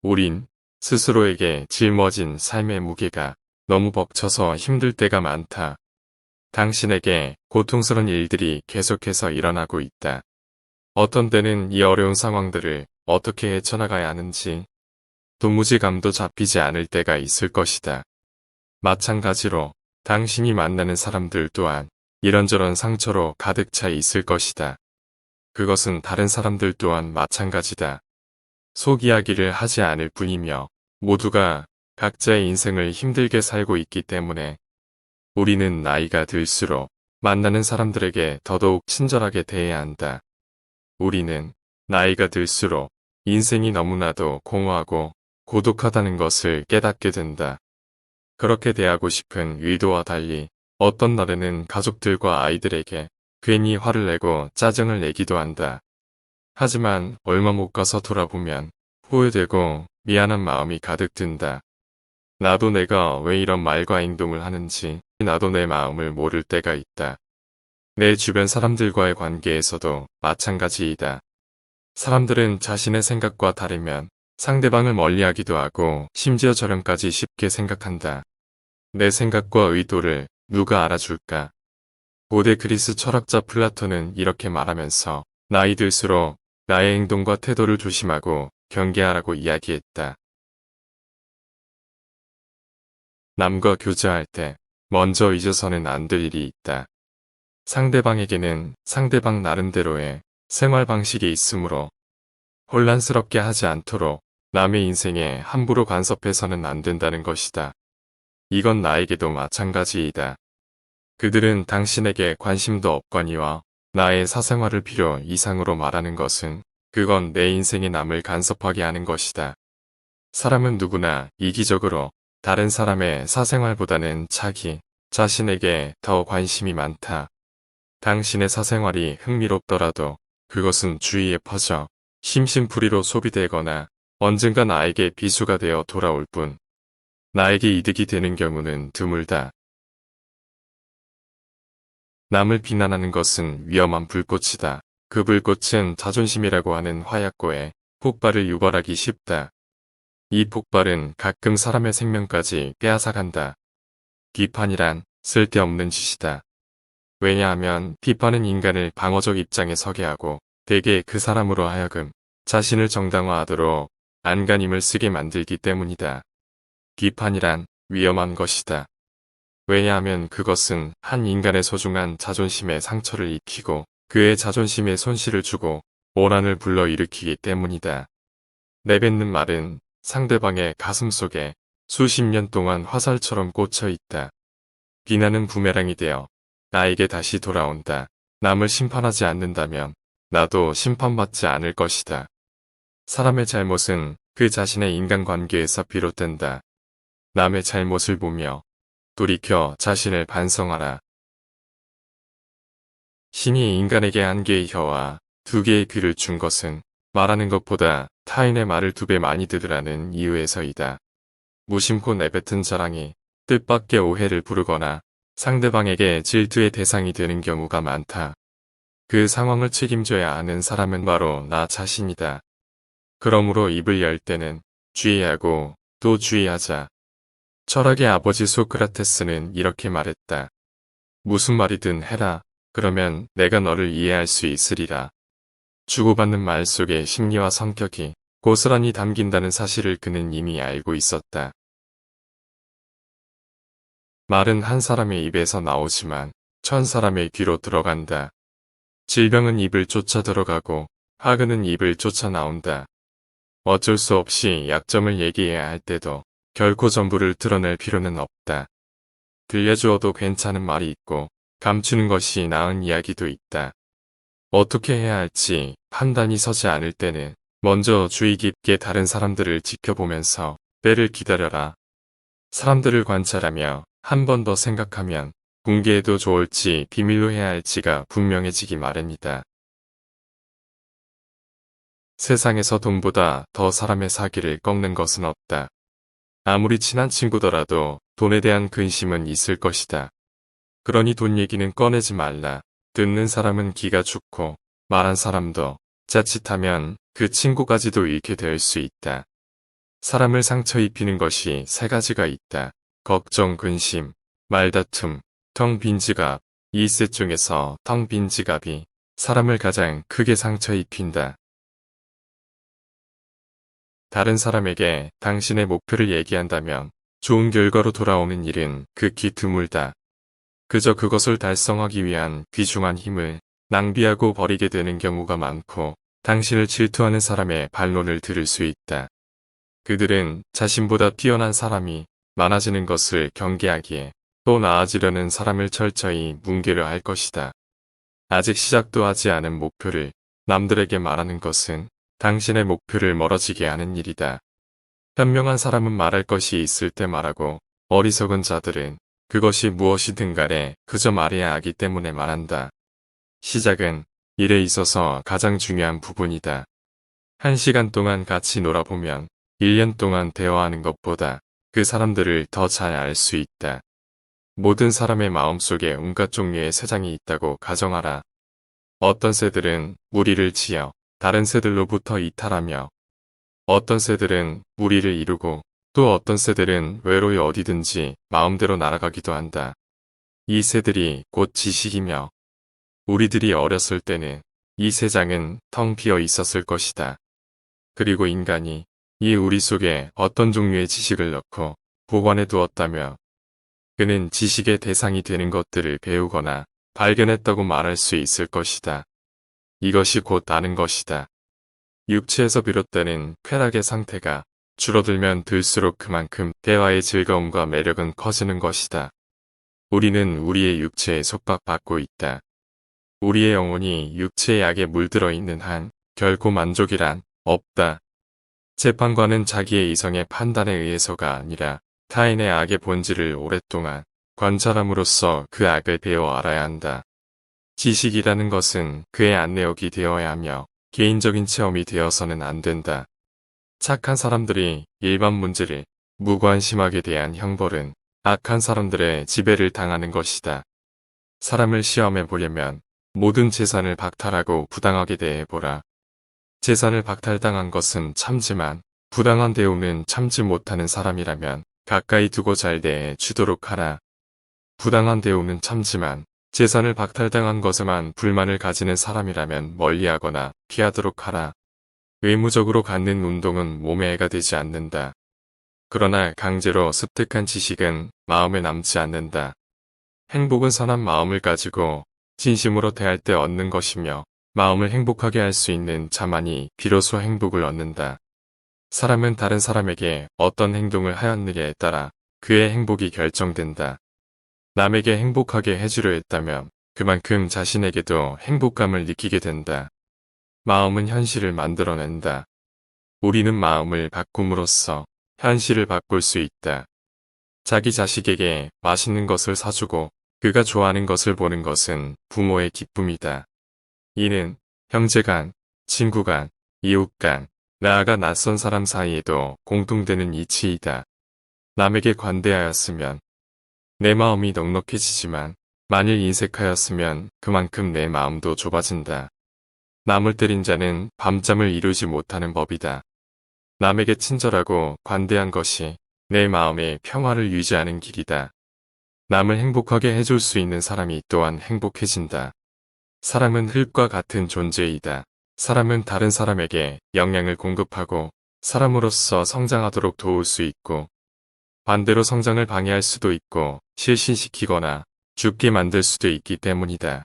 우린 스스로에게 짊어진 삶의 무게가 너무 벅차서 힘들 때가 많다. 당신에게 고통스러운 일들이 계속해서 일어나고 있다. 어떤 때는 이 어려운 상황들을 어떻게 헤쳐나가야 하는지 도무지 감도 잡히지 않을 때가 있을 것이다. 마찬가지로 당신이 만나는 사람들 또한 이런저런 상처로 가득 차 있을 것이다. 그것은 다른 사람들 또한 마찬가지다. 속 이야기를 하지 않을 뿐이며 모두가 각자의 인생을 힘들게 살고 있기 때문에 우리는 나이가 들수록 만나는 사람들에게 더더욱 친절하게 대해야 한다. 우리는 나이가 들수록 인생이 너무나도 공허하고 고독하다는 것을 깨닫게 된다. 그렇게 대하고 싶은 의도와 달리 어떤 날에는 가족들과 아이들에게 괜히 화를 내고 짜증을 내기도 한다. 하지만 얼마 못 가서 돌아보면 후회되고 미안한 마음이 가득 든다. 나도 내가 왜 이런 말과 행동을 하는지 나도 내 마음을 모를 때가 있다. 내 주변 사람들과의 관계에서도 마찬가지이다. 사람들은 자신의 생각과 다르면 상대방을 멀리하기도 하고 심지어 저렴까지 쉽게 생각한다. 내 생각과 의도를 누가 알아줄까? 고대 그리스 철학자 플라톤은 이렇게 말하면서 나이 들수록 나의 행동과 태도를 조심하고 경계하라고 이야기했다. 남과 교제할 때 먼저 잊어서는 안 될 일이 있다. 상대방에게는 상대방 나름대로의 생활 방식이 있으므로 혼란스럽게 하지 않도록 남의 인생에 함부로 간섭해서는 안 된다는 것이다. 이건 나에게도 마찬가지이다. 그들은 당신에게 관심도 없거니와 나의 사생활을 필요 이상으로 말하는 것은 그건 내 인생에 남을 간섭하게 하는 것이다. 사람은 누구나 이기적으로 다른 사람의 사생활보다는 자기 자신에게 더 관심이 많다. 당신의 사생활이 흥미롭더라도 그것은 주위에 퍼져 심심풀이로 소비되거나 언젠가 나에게 비수가 되어 돌아올 뿐 나에게 이득이 되는 경우는 드물다. 남을 비난하는 것은 위험한 불꽃이다. 그 불꽃은 자존심이라고 하는 화약고에 폭발을 유발하기 쉽다. 이 폭발은 가끔 사람의 생명까지 빼앗아간다. 비판이란 쓸데없는 짓이다. 왜냐하면 비판은 인간을 방어적 입장에 서게 하고 대개 그 사람으로 하여금 자신을 정당화하도록 안간힘을 쓰게 만들기 때문이다. 비판이란 위험한 것이다. 왜냐하면 그것은 한 인간의 소중한 자존심에 상처를 입히고 그의 자존심에 손실을 주고 오란을 불러일으키기 때문이다. 내뱉는 말은 상대방의 가슴 속에 수십 년 동안 화살처럼 꽂혀 있다. 비난은 부메랑이 되어 나에게 다시 돌아온다. 남을 심판하지 않는다면 나도 심판받지 않을 것이다. 사람의 잘못은 그 자신의 인간관계에서 비롯된다. 남의 잘못을 보며 돌이켜 자신을 반성하라. 신이 인간에게 한 개의 혀와 두 개의 귀를 준 것은 말하는 것보다 타인의 말을 두 배 많이 들으라는 이유에서이다. 무심코 내뱉은 자랑이 뜻밖의 오해를 부르거나 상대방에게 질투의 대상이 되는 경우가 많다. 그 상황을 책임져야 하는 사람은 바로 나 자신이다. 그러므로 입을 열 때는 주의하고 또 주의하자. 철학의 아버지 소크라테스는 이렇게 말했다. 무슨 말이든 해라. 그러면 내가 너를 이해할 수 있으리라. 주고받는 말 속에 심리와 성격이 고스란히 담긴다는 사실을 그는 이미 알고 있었다. 말은 한 사람의 입에서 나오지만 천 사람의 귀로 들어간다. 질병은 입을 쫓아 들어가고 화근은 입을 쫓아 나온다. 어쩔 수 없이 약점을 얘기해야 할 때도 결코 전부를 드러낼 필요는 없다. 들려주어도 괜찮은 말이 있고 감추는 것이 나은 이야기도 있다. 어떻게 해야 할지 판단이 서지 않을 때는 먼저 주의 깊게 다른 사람들을 지켜보면서 때를 기다려라. 사람들을 관찰하며 한 번 더 생각하면 공개해도 좋을지 비밀로 해야 할지가 분명해지기 마련이다. 세상에서 돈보다 더 사람의 사기를 꺾는 것은 없다. 아무리 친한 친구더라도 돈에 대한 근심은 있을 것이다. 그러니 돈 얘기는 꺼내지 말라. 듣는 사람은 기가 죽고 말한 사람도 자칫하면 그 친구까지도 잃게 될 수 있다. 사람을 상처 입히는 것이 세 가지가 있다. 걱정, 근심, 말다툼, 텅 빈 지갑. 이 셋 중에서 텅 빈 지갑이 사람을 가장 크게 상처 입힌다. 다른 사람에게 당신의 목표를 얘기한다면 좋은 결과로 돌아오는 일은 극히 드물다. 그저 그것을 달성하기 위한 귀중한 힘을 낭비하고 버리게 되는 경우가 많고 당신을 질투하는 사람의 반론을 들을 수 있다. 그들은 자신보다 뛰어난 사람이 많아지는 것을 경계하기에 또 나아지려는 사람을 철저히 뭉개려 할 것이다. 아직 시작도 하지 않은 목표를 남들에게 말하는 것은 당신의 목표를 멀어지게 하는 일이다. 현명한 사람은 말할 것이 있을 때 말하고 어리석은 자들은 그것이 무엇이든 간에 그저 말해야 하기 때문에 말한다. 시작은 일에 있어서 가장 중요한 부분이다. 1시간 동안 같이 놀아보면 1년 동안 대화하는 것보다 그 사람들을 더 잘 알 수 있다. 모든 사람의 마음속에 온갖 종류의 새장이 있다고 가정하라. 어떤 새들은 무리를 지어 다른 새들로부터 이탈하며 어떤 새들은 무리를 이루고 또 어떤 새들은 외로이 어디든지 마음대로 날아가기도 한다. 이 새들이 곧 지식이며 우리들이 어렸을 때는 이 새장은 텅 비어 있었을 것이다. 그리고 인간이 이 우리 속에 어떤 종류의 지식을 넣고 보관해 두었다며 그는 지식의 대상이 되는 것들을 배우거나 발견했다고 말할 수 있을 것이다. 이것이 곧 아는 것이다. 육체에서 비롯되는 쾌락의 상태가 줄어들면 들수록 그만큼 대화의 즐거움과 매력은 커지는 것이다. 우리는 우리의 육체에 속박받고 있다. 우리의 영혼이 육체의 약에 물들어 있는 한 결코 만족이란 없다. 재판관은 자기의 이성의 판단에 의해서가 아니라 타인의 악의 본질을 오랫동안 관찰함으로써 그 악을 배워 알아야 한다. 지식이라는 것은 그의 안내역이 되어야 하며 개인적인 체험이 되어서는 안 된다. 착한 사람들이 일반 문제를 무관심하게 대한 형벌은 악한 사람들의 지배를 당하는 것이다. 사람을 시험해 보려면 모든 재산을 박탈하고 부당하게 대해보라. 재산을 박탈당한 것은 참지만 부당한 대우는 참지 못하는 사람이라면 가까이 두고 잘 대해 주도록 하라. 부당한 대우는 참지만 재산을 박탈당한 것에만 불만을 가지는 사람이라면 멀리하거나 피하도록 하라. 의무적으로 갖는 운동은 몸에 해가 되지 않는다. 그러나 강제로 습득한 지식은 마음에 남지 않는다. 행복은 선한 마음을 가지고 진심으로 대할 때 얻는 것이며 마음을 행복하게 할 수 있는 자만이 비로소 행복을 얻는다. 사람은 다른 사람에게 어떤 행동을 하였느냐에 따라 그의 행복이 결정된다. 남에게 행복하게 해주려 했다면 그만큼 자신에게도 행복감을 느끼게 된다. 마음은 현실을 만들어낸다. 우리는 마음을 바꿈으로써 현실을 바꿀 수 있다. 자기 자식에게 맛있는 것을 사주고 그가 좋아하는 것을 보는 것은 부모의 기쁨이다. 이는 형제 간, 친구 간, 이웃 간, 나아가 낯선 사람 사이에도 공통되는 이치이다. 남에게 관대하였으면 내 마음이 넉넉해지지만 만일 인색하였으면 그만큼 내 마음도 좁아진다. 남을 때린 자는 밤잠을 이루지 못하는 법이다. 남에게 친절하고 관대한 것이 내 마음의 평화를 유지하는 길이다. 남을 행복하게 해줄 수 있는 사람이 또한 행복해진다. 사람은 흙과 같은 존재이다. 사람은 다른 사람에게 영향을 공급하고 사람으로서 성장하도록 도울 수 있고 반대로 성장을 방해할 수도 있고 실신시키거나 죽게 만들 수도 있기 때문이다.